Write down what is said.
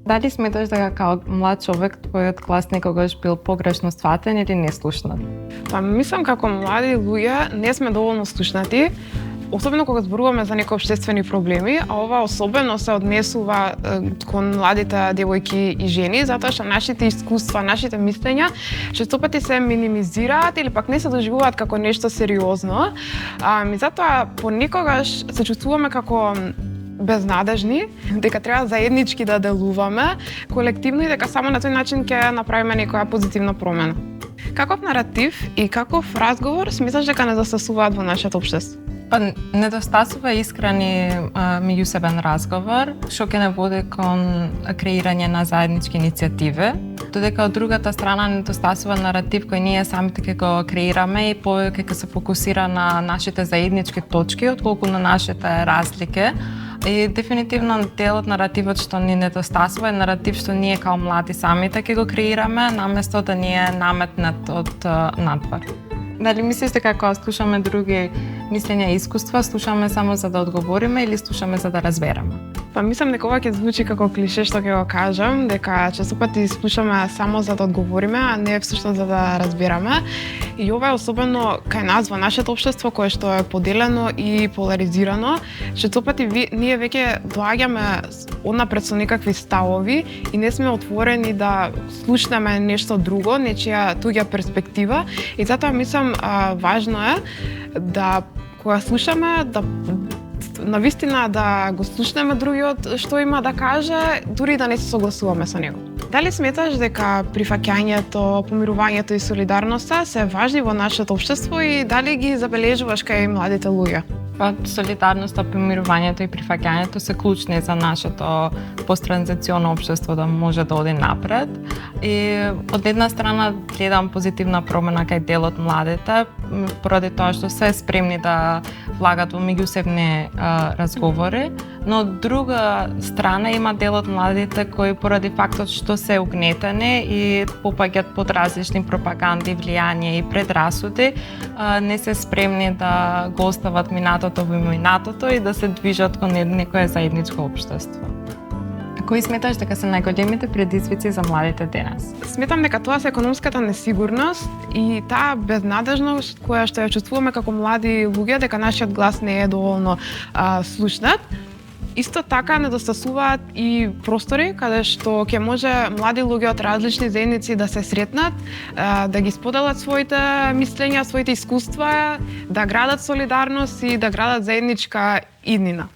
Дали сметаш дека као млад човек твојот глас некогаш бил погрешно сватен или неслушнат? Па мислам како млади луѓе не сме доволно слушнати, особено кога зборуваме за некои општествени проблеми, а ова особено се однесува кон младите девојки и жени, затоа што нашите искуства, нашите мислења честопати се минимизираат или пак не се доживуваат како нешто сериозно. Затоа понекогаш се чувствуваме како безнадежни, дека треба заеднички да делуваме колективно и дека само на тој начин ќе направиме некоја позитивна промена. Каков наратив и каков разговор смислаш дека недостасуваат во нашето општество? Па недостасува искрени меѓусебен разговор, што ќе не води кон креирање на заеднички иницијативи, додека од другата страна недостасува наратив кој ние самите ќе го креираме и повеќе ќе се фокусира на нашите заеднички точки отколку на нашите разлики. И дефинитивно дел од наративот што ни недостасува е наратив што ние као млади самите ќе го креираме, наместо да ни е наметнат од надвор. Дали мислиш дека кога слушаме други мислења и искуства, слушаме само за да одговориме или слушаме за да разбереме? Па мислам дека ова ќе звучи како клише што ќе го кажам, дека честопати слушаме само за да одговориме, а не всушност за да разбереме. И ова е особено кај нас во нашето општество кое што е поделено и поларизирано. Честопати ние веќе доаѓаме однапред со некакви ставови и не сме отворени да слушнеме нешто друго, нечија туѓа перспектива. И затоа мислам важно е да кога слушаме да навистина да го слушнеме другиот што има да каже, дури да не се согласуваме со него. Дали сметаш дека прифаќањето, помирувањето и солидарноста се важни во нашето општество и дали ги забележуваш кај младите луѓе? Па солидарноста, помирувањето и прифаќањето се клучни за нашето посттранзиционо општество да може да оди напред. И од една страна гледам позитивна промена кај дел од младите, поради тоа што се спремни да влагат во меѓусебни разговори, но од друга страна има дел од младите кои поради фактот што се угнетени и попаѓаат под различни пропаганди, влијание и предрасуди, не се спремни да го остават минатото во минатото и да се движат кон некое заедничко општество. Кои сметаш дека се најголемите предизвици за младите денес? Сметам дека тоа се економската несигурност и таа безнадежност која што ја чувствуваме како млади луѓе, дека нашиот глас не е доволно слушнат. Исто така недостасуваат и простори каде што ќе може млади луѓе од различни заедници да се сретнат, да ги споделат своите мислења, своите искуства, да градат солидарност и да градат заедничка иднина.